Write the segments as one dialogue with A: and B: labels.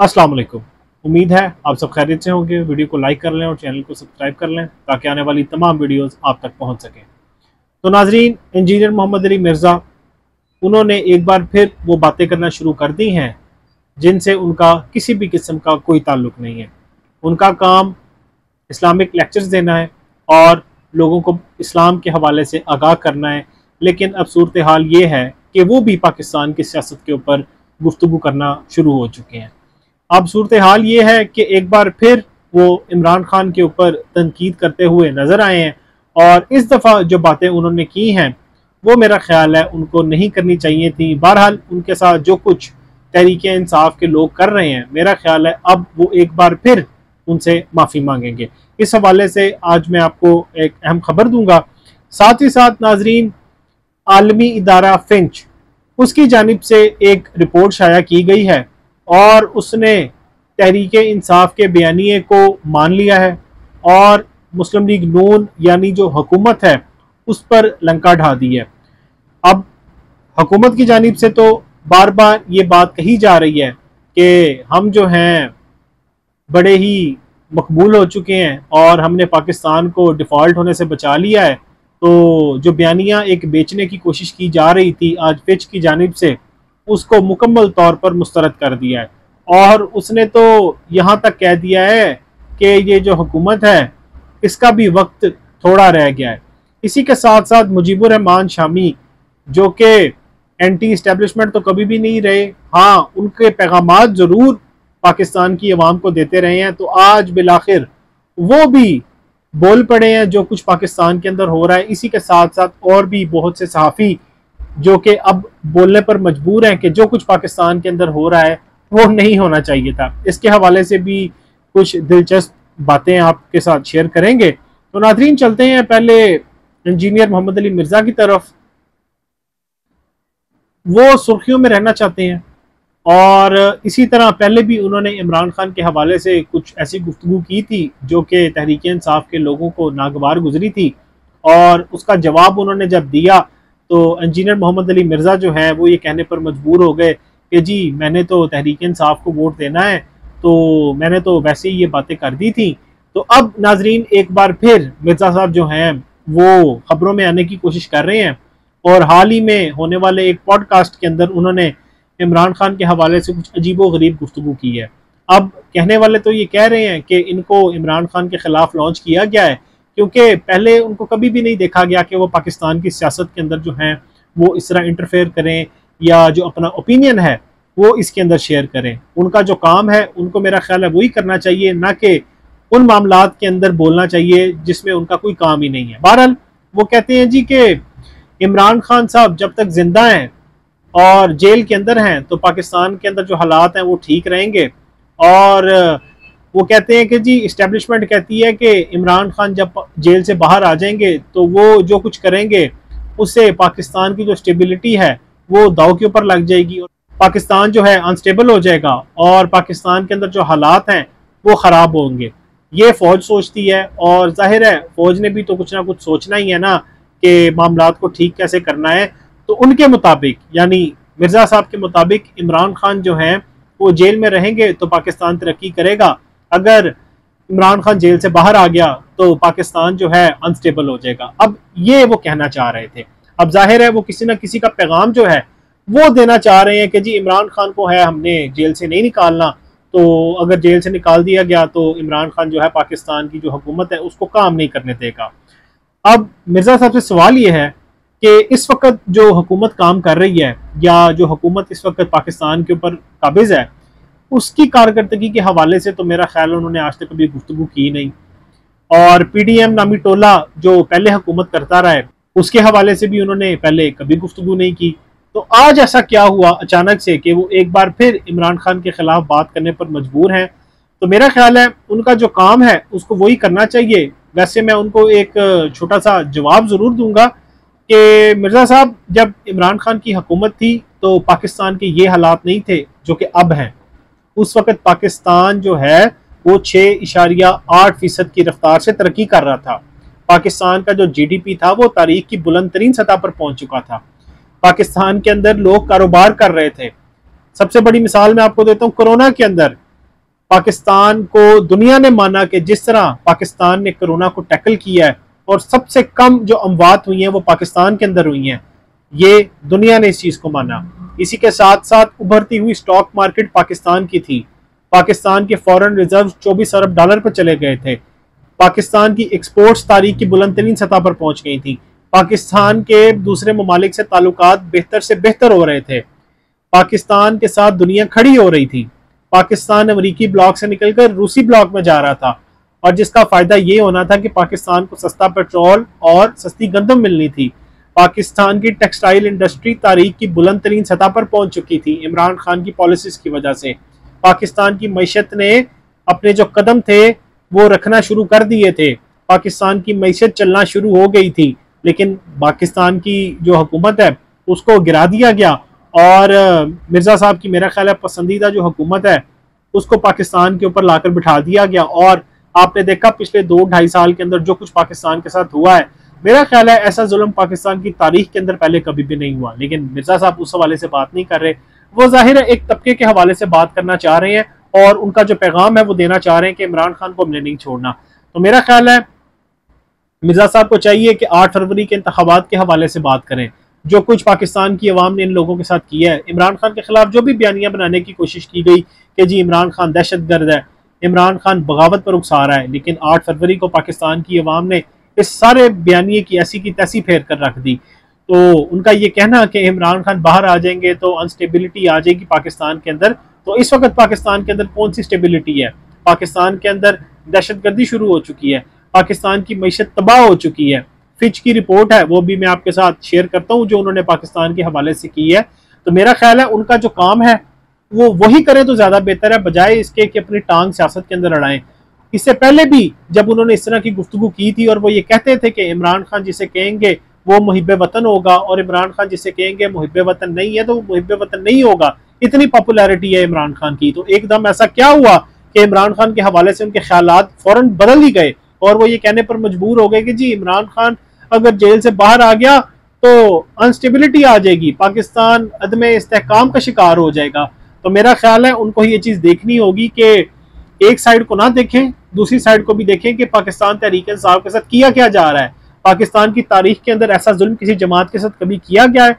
A: अस्सलाम वालेकुम। उम्मीद है आप सब खैरियत से होंगे। वीडियो को लाइक कर लें और चैनल को सब्सक्राइब कर लें ताकि आने वाली तमाम वीडियोस आप तक पहुंच सकें। तो नाजरीन, इंजीनियर मोहम्मद अली मिर्ज़ा उन्होंने एक बार फिर वो बातें करना शुरू कर दी हैं जिनसे उनका किसी भी किस्म का कोई ताल्लुक़ नहीं है। उनका काम इस्लामिक लेक्चर्स देना है और लोगों को इस्लाम के हवाले से आगाह करना है, लेकिन अब सूरत हाल ये है कि वो भी पाकिस्तान की सियासत के ऊपर गुफ्तगू करना शुरू हो चुके हैं। अब सूरत हाल ये है कि एक बार फिर वो इमरान खान के ऊपर तनकीद करते हुए नज़र आए हैं और इस दफ़ा जो बातें उन्होंने की हैं वो मेरा ख्याल है उनको नहीं करनी चाहिए थी। बहरहाल उनके साथ जो कुछ तहरीके इंसाफ के लोग कर रहे हैं, मेरा ख्याल है अब वो एक बार फिर उनसे माफ़ी मांगेंगे। इस हवाले से आज मैं आपको एक अहम खबर दूंगा। साथ ही साथ नाजरीन, आलमी इदारा फिंच उसकी जानिब से एक रिपोर्ट शाया की गई है और उसने तहरीके इंसाफ के बयानिए को मान लिया है और मुस्लिम लीग नून यानी जो हुकूमत है उस पर लंका ढा दी है। अब हुकूमत की जानिब से तो बार बार ये बात कही जा रही है कि हम जो हैं बड़े ही मकबूल हो चुके हैं और हमने पाकिस्तान को डिफ़ॉल्ट होने से बचा लिया है। तो जो बयानिया एक बेचने की कोशिश की जा रही थी आज फिच की जानिब से, उसको मुकम्मल तौर पर मुस्तरद कर दिया है और उसने तो यहाँ तक कह दिया है कि ये जो हुकूमत है इसका भी वक्त थोड़ा रह गया है। इसी के साथ साथ मुजीबुर रहमान शामी जो कि एंटी इस्टेब्लिशमेंट तो कभी भी नहीं रहे, हाँ उनके पैगामात ज़रूर पाकिस्तान की अवाम को देते रहे हैं, तो आज बिलाखिर वो भी बोल पड़े हैं जो कुछ पाकिस्तान के अंदर हो रहा है। इसी के साथ साथ और भी बहुत से सहाफ़ी जो कि अब बोलने पर मजबूर हैं कि जो कुछ पाकिस्तान के अंदर हो रहा है वो नहीं होना चाहिए था। इसके हवाले से भी कुछ दिलचस्प बातें आपके साथ शेयर करेंगे। तो नाज़रीन, चलते हैं पहले इंजीनियर मोहम्मद अली मिर्ज़ा की तरफ। वो सुर्खियों में रहना चाहते हैं और इसी तरह पहले भी उन्होंने इमरान खान के हवाले से कुछ ऐसी गुफ्तगू की थी जो कि तहरीक इंसाफ के लोगों को नागवार गुजरी थी और उसका जवाब उन्होंने जब दिया तो इंजीनियर मोहम्मद अली मिर्ज़ा जो है वो ये कहने पर मजबूर हो गए कि जी मैंने तो तहरीक इंसाफ को वोट देना है, तो मैंने तो वैसे ही ये बातें कर दी थी। तो अब नाजरीन एक बार फिर मिर्ज़ा साहब जो हैं वो खबरों में आने की कोशिश कर रहे हैं और हाल ही में होने वाले एक पॉडकास्ट के अंदर उन्होंने इमरान खान के हवाले से कुछ अजीबो गरीब गुफ्तगू की है। अब कहने वाले तो ये कह रहे हैं कि इनको इमरान खान के खिलाफ लॉन्च किया गया है क्योंकि पहले उनको कभी भी नहीं देखा गया कि वो पाकिस्तान की सियासत के अंदर जो हैं वो इस तरह इंटरफेयर करें या जो अपना ओपिनियन है वो इसके अंदर शेयर करें। उनका जो काम है उनको मेरा ख्याल है वही करना चाहिए, ना कि उन मामलात के अंदर बोलना चाहिए जिसमें उनका कोई काम ही नहीं है। बहरहाल वो कहते हैं जी कि इमरान खान साहब जब तक जिंदा हैं और जेल के अंदर हैं तो पाकिस्तान के अंदर जो हालात हैं वो ठीक रहेंगे और वो कहते हैं कि जी इस्टेब्लिशमेंट कहती है कि इमरान खान जब जेल से बाहर आ जाएंगे तो वो जो कुछ करेंगे उससे पाकिस्तान की जो स्टेबिलिटी है वो दाव के ऊपर लग जाएगी और पाकिस्तान जो है अनस्टेबल हो जाएगा और पाकिस्तान के अंदर जो हालात हैं वो ख़राब होंगे। ये फ़ौज सोचती है और जाहिर है फ़ौज ने भी तो कुछ ना कुछ सोचना ही है ना कि मामलात को ठीक कैसे करना है। तो उनके मुताबिक यानी मिर्ज़ा साहब के मुताबिक इमरान खान जो हैं वो जेल में रहेंगे तो पाकिस्तान तरक्की करेगा, अगर इमरान खान जेल से बाहर आ गया तो पाकिस्तान जो है अनस्टेबल हो जाएगा। अब ये वो कहना चाह रहे थे। अब जाहिर है वो किसी ना किसी का पैगाम जो है वो देना चाह रहे हैं कि जी इमरान खान को है हमने जेल से नहीं निकालना, तो अगर जेल से निकाल दिया गया तो इमरान खान जो है पाकिस्तान की जो हुकूमत है उसको काम नहीं करने देगा। अब मिर्ज़ा साहब से सवाल ये है कि इस वक्त जो हुकूमत काम कर रही है या जो हुकूमत इस वक्त पाकिस्तान के ऊपर काबिज है उसकी कारकर्दगी के हवाले से तो मेरा ख्याल उन्होंने आज तक कभी गुफ्तगू की नहीं और PDM नामी टोला जो पहले हुकूमत करता रहा है उसके हवाले से भी उन्होंने पहले कभी गुफ्तगू नहीं की। तो आज ऐसा क्या हुआ अचानक से कि वो एक बार फिर इमरान खान के खिलाफ बात करने पर मजबूर हैं। तो मेरा ख्याल है उनका जो काम है उसको वही करना चाहिए। वैसे मैं उनको एक छोटा सा जवाब ज़रूर दूंगा कि मिर्ज़ा साहब जब इमरान खान की हुकूमत थी तो पाकिस्तान के ये हालात नहीं थे जो कि अब हैं। उस वक़्त पाकिस्तान जो है वो 6.8% की रफ्तार से तरक्की कर रहा था। पाकिस्तान का जो GDP था वो तारीख की बुलंद तरीन सतह पर पहुंच चुका था। पाकिस्तान के अंदर लोग कारोबार कर रहे थे। सबसे बड़ी मिसाल मैं आपको देता हूँ, कोरोना के अंदर पाकिस्तान को दुनिया ने माना कि जिस तरह पाकिस्तान ने कोरोना को टैकल किया है और सबसे कम जो अमवात हुई हैं वो पाकिस्तान के अंदर हुई हैं, ये दुनिया ने इस चीज को माना। इसी के साथ साथ उभरती हुई स्टॉक मार्केट पाकिस्तान की थी। पाकिस्तान के फॉरेन रिजर्व 24 अरब डॉलर पर चले गए थे। पाकिस्तान की एक्सपोर्ट्स तारीख की बुलंद तरीन सतह पर पहुंच गई थी। पाकिस्तान के दूसरे ममालिक से ताल्लुकात बेहतर से बेहतर हो रहे थे। पाकिस्तान के साथ दुनिया खड़ी हो रही थी। पाकिस्तान अमरीकी ब्लॉक से निकलकर रूसी ब्लॉक में जा रहा था, और जिसका फायदा ये होना था कि पाकिस्तान को सस्ता पेट्रोल और सस्ती गंदम मिलनी थी। पाकिस्तान की टेक्सटाइल इंडस्ट्री तारीख की बुलंद तरीन सतह पर पहुंच चुकी थी इमरान खान की पॉलिसीज की वजह से। पाकिस्तान की मईशत ने अपने जो कदम थे वो रखना शुरू कर दिए थे। पाकिस्तान की मईशत चलना शुरू हो गई थी, लेकिन पाकिस्तान की जो हुकूमत है उसको गिरा दिया गया, और मिर्जा साहब की मेरा ख्याल है पसंदीदा जो हुकूमत है उसको पाकिस्तान के ऊपर लाकर बिठा दिया गया। और आपने देखा पिछले 2-2.5 साल के अंदर जो कुछ पाकिस्तान के साथ हुआ है, मेरा ख्याल है ऐसा जुल्म पाकिस्तान की तारीख के अंदर पहले कभी भी नहीं हुआ। लेकिन मिर्जा साहब उस हवाले से बात नहीं कर रहे। वो जाहिर है एक तबके के हवाले से बात करना चाह रहे हैं, और उनका जो पैगाम है वो देना चाह रहे हैं कि इमरान खान को हमने नहीं छोड़ना। तो मेरा ख्याल है मिर्जा साहब को चाहिए कि 8 फरवरी के इंतखाबात के हवाले से बात करें। जो कुछ पाकिस्तान की अवाम ने इन लोगों के साथ किया है, इमरान खान के खिलाफ जो भी बयानियां बनाने की कोशिश की गई कि जी इमरान खान दहशतगर्द है, इमरान खान बगावत पर उकसा रहा है, लेकिन 8 फरवरी को पाकिस्तान की अवाम ने इस सारे बयानिए की ऐसी की तैसी फेर कर रख दी। तो उनका ये कहना कि इमरान खान बाहर आ जाएंगे तो अनस्टेबिलिटी आ जाएगी पाकिस्तान के अंदर, तो इस वक्त पाकिस्तान के अंदर कौन सी स्टेबिलिटी है? पाकिस्तान के अंदर दहशतगर्दी शुरू हो चुकी है, पाकिस्तान की मईशत तबाह हो चुकी है। फिच की रिपोर्ट है वो भी मैं आपके साथ शेयर करता हूँ जो उन्होंने पाकिस्तान के हवाले से की है। तो मेरा ख्याल है उनका जो काम है वो वही करें तो ज्यादा बेहतर है, बजाय इसके कि अपनी टांग सियासत के अंदर अड़ाएं। इससे पहले भी जब उन्होंने इस तरह की गुफ्तगू की थी और वो ये कहते थे कि इमरान खान जिसे कहेंगे वो मुहिब्बे वतन होगा, और इमरान खान जिसे कहेंगे मुहिब्बे वतन नहीं है तो वो मुहिब्बे वतन नहीं होगा। इतनी पॉपुलैरिटी है इमरान खान की, तो एकदम ऐसा क्या हुआ कि इमरान खान के हवाले से उनके ख्यालात फौरन बदल ही गए, और वो ये कहने पर मजबूर हो गए कि जी इमरान खान अगर जेल से बाहर आ गया तो अनस्टेबिलिटी आ जाएगी, पाकिस्तान अदम इस्तेहकाम का शिकार हो जाएगा। तो मेरा ख्याल है उनको ये चीज देखनी होगी कि एक साइड को ना देखें, दूसरी साइड को भी देखें कि पाकिस्तान तहरीक इंसाफ के साथ किया क्या जा रहा है। पाकिस्तान की तारीख के अंदर ऐसा जुल्म किसी जमात के साथ कभी किया गया है?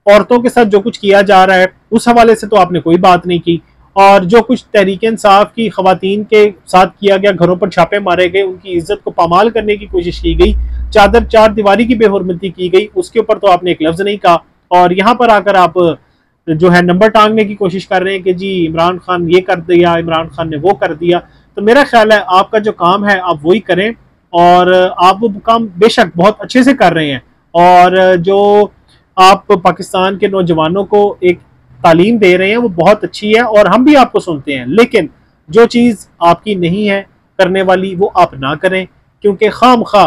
A: औरतों के साथ जो कुछ किया जा रहा है उस हवाले से तो आपने कोई बात नहीं की, और जो कुछ तहरीक इंसाफ की खवातीन के साथ किया गया, घरों पर छापे मारे गए, उनकी इज्जत को पामाल करने की कोशिश की गई, चार दीवारी की बेहुरमती की गई, उसके ऊपर तो आपने एक लफ्ज नहीं कहा। और यहाँ पर आकर आप जो है नंबर टांगने की कोशिश कर रहे हैं कि जी इमरान खान ये कर दिया, इमरान खान ने वो कर दिया। तो मेरा ख्याल है आपका जो काम है आप वही करें, और आप वो काम बेशक बहुत अच्छे से कर रहे हैं, और जो आप पाकिस्तान के नौजवानों को एक तालीम दे रहे हैं वो बहुत अच्छी है, और हम भी आपको सुनते हैं। लेकिन जो चीज़ आपकी नहीं है करने वाली वो आप ना करें, क्योंकि खाम खा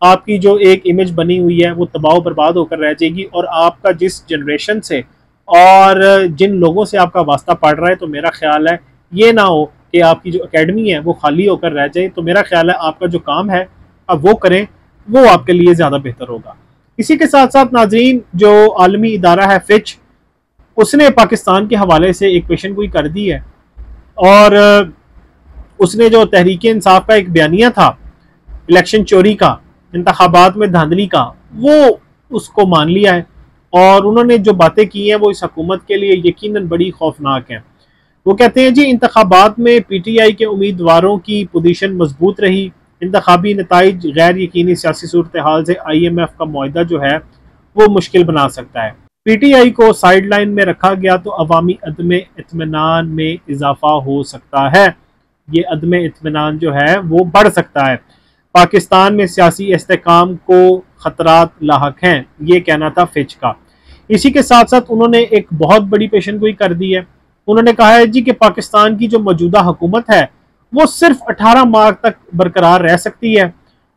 A: आपकी जो एक इमेज बनी हुई है वो तबाह बर्बाद होकर रह जाएगी। और आपका जिस जनरेशन से और जिन लोगों से आपका वास्ता पड़ रहा है, तो मेरा ख्याल है ये ना हो कि आपकी जो एकेडमी है वो खाली होकर रह जाए। तो मेरा ख्याल है आपका जो काम है आप वो करें, वो आपके लिए ज़्यादा बेहतर होगा। इसी के साथ साथ नाजरीन, जो आलमी इदारा है फिच, उसने पाकिस्तान के हवाले से एक पेशन गोई कर दी है, और उसने जो तहरीक इंसाफ का एक बयानिया था इलेक्शन चोरी का, इंतखाबात में धांधली का, वो उसको मान लिया है, और उन्होंने जो बातें की हैं वो इस हुकूमत के लिए यकीनन बड़ी खौफनाक हैं। वो कहते हैं जी इंतखाबात में PTI के उम्मीदवारों की पोजीशन मजबूत रही, इंतखाबी नताइज गैर यकीनी सियासी सूरत हाल से IMF का मुआहदा जो है वो मुश्किल बना सकता है। PTI को साइड लाइन में रखा गया तो अवामी अदम इत्मीनान में इजाफा हो सकता है, ये अदम इत्मीनान जो है वो बढ़ सकता है, पाकिस्तान में सियासी इस्तेहकाम को खतरात लाहक हैं, ये कहना था फिच का। इसी के साथ साथ उन्होंने एक बहुत बड़ी पेशन गोई कर दी है। उन्होंने कहा है जी कि पाकिस्तान की जो मौजूदा हुकूमत है वो सिर्फ 18 माह तक बरकरार रह सकती है,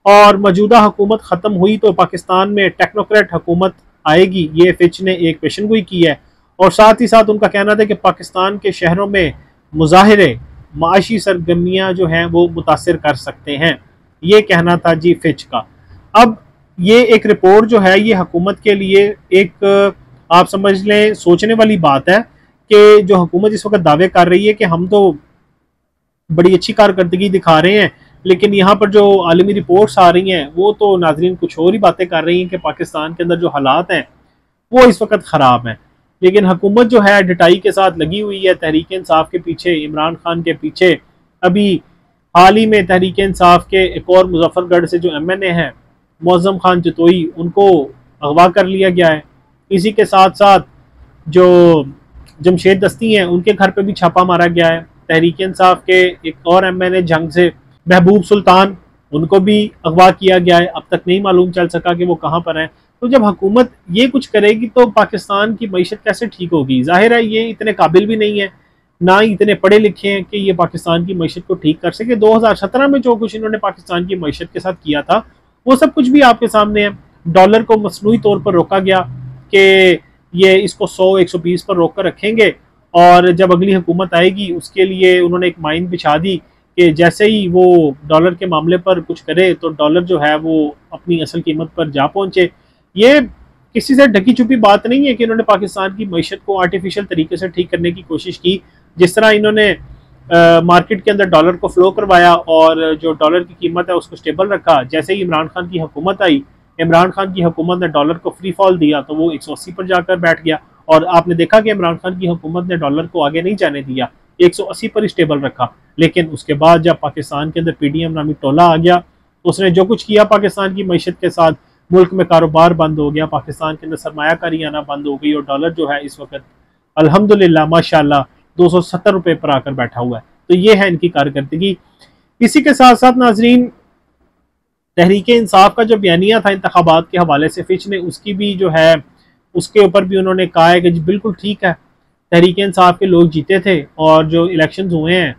A: और मौजूदा हुकूमत ख़त्म हुई तो पाकिस्तान में टेक्नोक्रेट हुकूमत आएगी, ये फिच ने एक पेशन गोई की है। और साथ ही साथ उनका कहना था कि पाकिस्तान के शहरों में मुजाहिरे माशी सरगर्मियाँ जो हैं वो मुतासर कर सकते हैं, ये कहना था जी फिच का। अब ये एक रिपोर्ट जो है ये हुकूमत के लिए एक आप समझ लें सोचने वाली बात है कि जो हुकूमत इस वक्त दावे कर रही है कि हम तो बड़ी अच्छी कारकर्दगी दिखा रहे हैं। लेकिन यहाँ पर जो आलमी रिपोर्ट्स आ रही हैं वो तो नाजरीन कुछ और ही बातें कर रही हैं कि पाकिस्तान के अंदर जो हालात हैं वो इस वक्त ख़राब हैं। लेकिन हुकूमत जो है डटाई के साथ लगी हुई है तहरीक इंसाफ के पीछे, इमरान खान के पीछे। अभी हाल ही में तहरीक इंसाफ के एक और मुजफ्फरगढ़ से जो MNA हैं मुअज़्ज़म खान जतोई, उनको अगवा कर लिया गया है। इसी के साथ साथ जो जमशेद दस्ती हैं उनके घर पे भी छापा मारा गया है। तहरीक इंसाफ के एक और MNA जंग से महबूब सुल्तान, उनको भी अगवा किया गया है। अब तक नहीं मालूम चल सका कि वो कहाँ पर हैं। तो जब हुकूमत ये कुछ करेगी तो पाकिस्तान की मईशत कैसे ठीक होगी? जाहिर है ये इतने काबिल भी नहीं है, ना ही इतने पढ़े लिखे हैं कि ये पाकिस्तान की मईशत को ठीक कर सके। 2017 में जो कुछ इन्होंने पाकिस्तान की मईशत के साथ किया था वो सब कुछ भी आपके सामने है। डॉलर को मसनूई तौर पर रोका गया कि ये इसको 100-120 पर रोक कर रखेंगे, और जब अगली हुकूमत आएगी उसके लिए उन्होंने एक माइन बिछा दी कि जैसे ही वो डॉलर के मामले पर कुछ करे तो डॉलर जो है वो अपनी असल कीमत पर जा पहुंचे। ये किसी से ढकी छुपी बात नहीं है कि इन्होंने पाकिस्तान की मईशत को आर्टिफिशियल तरीके से ठीक करने की कोशिश की। जिस तरह इन्होंने मार्केट के अंदर डॉलर को फ्लो करवाया और जो डॉलर की कीमत है उसको स्टेबल रखा, जैसे ही इमरान खान की हुकूमत आई, इमरान खान की हुकूमत ने डॉलर को फ्री फॉल दिया तो वो 180 पर जाकर बैठ गया। और आपने देखा कि इमरान खान की हुकूमत ने डॉलर को आगे नहीं जाने दिया, 180 पर ही स्टेबल रखा। लेकिन उसके बाद जब पाकिस्तान के अंदर PDM नामी टोला आ गया तो उसने जो कुछ किया पाकिस्तान की मईशत के साथ, मुल्क में कारोबार बंद हो गया, पाकिस्तान के अंदर सरमायाकारी आना बंद हो गई और डॉलर जो है इस वक्त अल्हम्दुलिल्लाह माशाल्लाह 270 रुपये पर आकर बैठा हुआ है। तो ये है इनकी कारकर्दगी। इसी के साथ साथ नाजरीन, तहरीक इंसाफ का जो बयानिया था इंतखाबात के हवाले से, फिच ने उसकी भी जो है उसके ऊपर भी उन्होंने कहा है कि जी बिल्कुल ठीक है, तहरीक इंसाफ के लोग जीते थे और जो इलेक्शन हुए हैं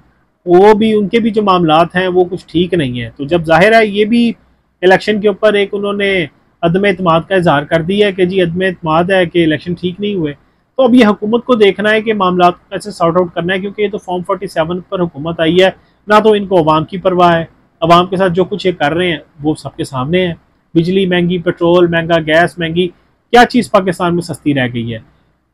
A: वो भी, उनके भी जो मामलात हैं वो कुछ ठीक नहीं है। तो जब जाहिर है ये भी इलेक्शन के ऊपर एक उन्होंने अदम एतमाद का इजहार कर दिया है कि जी अदम एतमाद है कि इलेक्शन ठीक नहीं हुए, तो अब ये हुकूमत को देखना है कि मामला को कैसे सॉर्ट आउट करना है, क्योंकि ये तो फॉर्म 47 पर हुकूमत आई है, ना तो इनको अवाम की परवाह है। अवाम के साथ जो कुछ ये कर रहे हैं वो सबके सामने है। बिजली महंगी, पेट्रोल महंगा, गैस महंगी, क्या चीज़ पाकिस्तान में सस्ती रह गई है?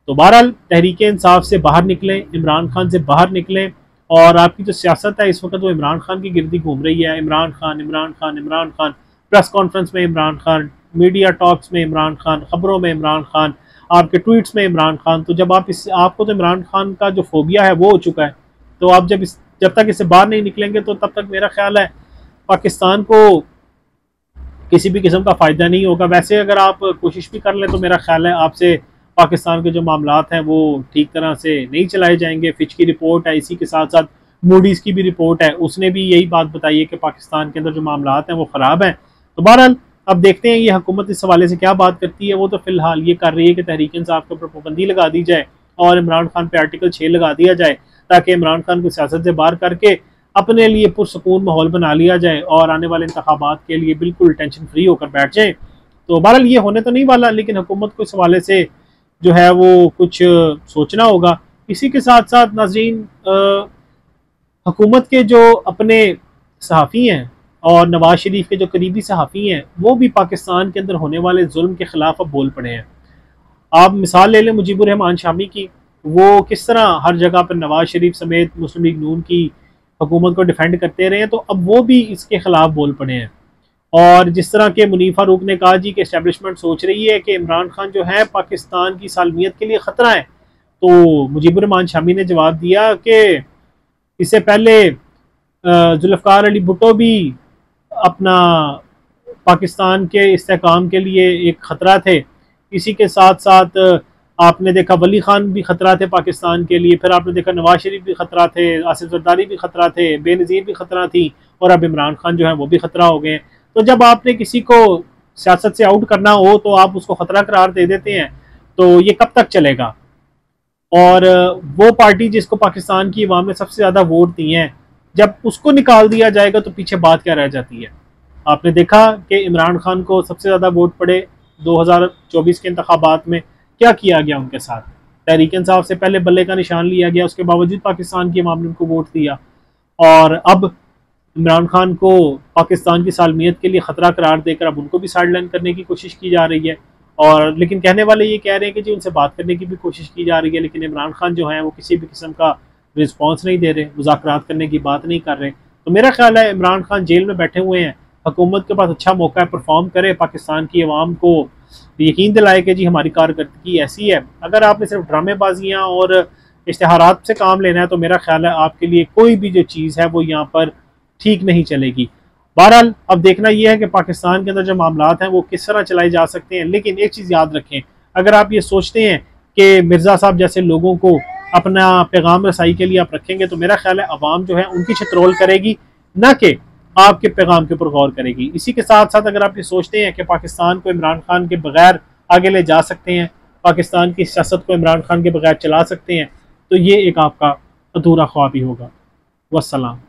A: तो बहरहाल तहरीक इंसाफ से बाहर निकलें, इमरान खान से बाहर निकलें, और आपकी जो सियासत है इस वक्त वो इमरान खान की गिरदी घूम रही है। इमरान खान, इमरान खान, इमरान खान, प्रेस कॉन्फ्रेंस में इमरान खान, मीडिया टॉक्स में इमरान खान, खबरों में इमरान खान, आपके ट्वीट्स में इमरान खान। तो जब आपको तो इमरान खान का जो फोबिया है वो हो चुका है, तो आप जब तक इससे बाहर नहीं निकलेंगे तो तब तक मेरा ख्याल है पाकिस्तान को किसी भी किस्म का फ़ायदा नहीं होगा। वैसे अगर आप कोशिश भी कर लें तो मेरा ख्याल है आपसे पाकिस्तान के जो मामलात हैं वो ठीक तरह से नहीं चलाए जाएंगे। फिच की रिपोर्ट है, इसी के साथ साथ मूडीज़ की भी रिपोर्ट है, उसने भी यही बात बताई है कि पाकिस्तान के अंदर जो मामलात हैं वो ख़राब हैं। तो बहरहाल अब देखते हैं ये हुकूमत इस हवाले से क्या बात करती है। वो तो फिलहाल ये कर रही है कि तहरीक इंसाफ के ऊपर पाबंदी लगा दी जाए और इमरान खान पे आर्टिकल 6 लगा दिया जाए, ताकि इमरान खान को सियासत से बाहर करके अपने लिए पुरसकून माहौल बना लिया जाए और आने वाले इंतखाबात के लिए बिल्कुल टेंशन फ्री होकर बैठ जाए। तो बहरहाल ये होने तो नहीं वाला, लेकिन हुकूमत को इस हवाले से जो है वो कुछ सोचना होगा। इसी के साथ साथ नाज़रीन, हुकूमत के जो अपने सहाफ़ी हैं और नवाज शरीफ के जो करीबी सहाफ़ी हैं वो भी पाकिस्तान के अंदर होने वाले जुल्म के ख़िलाफ़ अब बोल पड़े हैं। आप मिसाल ले लें मुजीबुर रहमान शामी की, वो किस तरह हर जगह पर नवाज शरीफ समेत मुस्लिम लीग नून की हुकूमत को डिफेंड करते रहे, तो अब वो भी इसके ख़िलाफ़ बोल पड़े हैं। और जिस तरह के मुनीर फारूक ने कहा जी कि एस्टेब्लिशमेंट सोच रही है कि इमरान खान जो है पाकिस्तान की सालमियत के लिए ख़तरा है, तो मुजीबुर रहमान शामी ने जवाब दिया कि इससे पहले जुल्फ़िकार अली भुट्टो भी अपना पाकिस्तान के इस्तेहकाम के लिए एक ख़तरा थे। इसी के साथ साथ आपने देखा वली खान भी ख़तरा थे पाकिस्तान के लिए, फिर आपने देखा नवाज शरीफ भी ख़तरा थे, आसिफ जरदारी भी ख़तरा थे, बेनज़ीर भी ख़तरा थी, और अब इमरान खान जो है वो भी ख़तरा हो गए। तो जब आपने किसी को सियासत से आउट करना हो तो आप उसको ख़तरा करार दे देते हैं, तो ये कब तक चलेगा? और वो पार्टी जिसको पाकिस्तान की अवाम ने सबसे ज़्यादा वोट दिए हैं, जब उसको निकाल दिया जाएगा तो पीछे बात क्या रह जाती है? आपने देखा कि इमरान खान को सबसे ज़्यादा वोट पड़े 2024 के इंतखाबात में, क्या किया गया उनके साथ? तहरीक इंसाफ से पहले बल्ले का निशान लिया गया, उसके बावजूद पाकिस्तान की अवाम ने उनको वोट दिया, और अब इमरान खान को पाकिस्तान की सालमियत के लिए ख़तरा करार देकर अब उनको भी साइडलाइन करने की कोशिश की जा रही है। और लेकिन कहने वाले ये कह रहे हैं कि जी उनसे बात करने की भी कोशिश की जा रही है, लेकिन इमरान खान जो है वो किसी भी किस्म का रिस्पॉन्स नहीं दे रहे, मुज़ाकरात करने की बात नहीं कर रहे। तो मेरा ख्याल है इमरान खान जेल में बैठे हुए हैं, हुकूमत के पास अच्छा मौका है, परफॉर्म करे, पाकिस्तान की आवाम को यकीन दिलाए कि जी हमारी कारकर्दगी ऐसी है। अगर आपने सिर्फ ड्रामेबाजियाँ और इश्तहारात से काम लेना है तो मेरा ख्याल है आपके लिए कोई भी जो चीज़ है वो यहाँ पर ठीक नहीं चलेगी। बहरहाल अब देखना यह है कि पाकिस्तान के अंदर जो मामला हैं वो किस तरह चलाए जा सकते हैं। लेकिन एक चीज़ याद रखें, अगर आप ये सोचते हैं कि मिर्ज़ा साहब जैसे लोगों को अपना पैगाम रसाई के लिए आप रखेंगे तो मेरा ख्याल है अवाम जो है उनकी छित्रोल करेगी, ना कि आपके पैगाम के ऊपर गौर करेगी। इसी के साथ साथ अगर आप ये सोचते हैं कि पाकिस्तान को इमरान खान के बगैर आगे ले जा सकते हैं, पाकिस्तान की सियासत को इमरान खान के बगैर चला सकते हैं, तो ये एक आपका अधूरा ख्वाब ही होगा। वस्सलाम।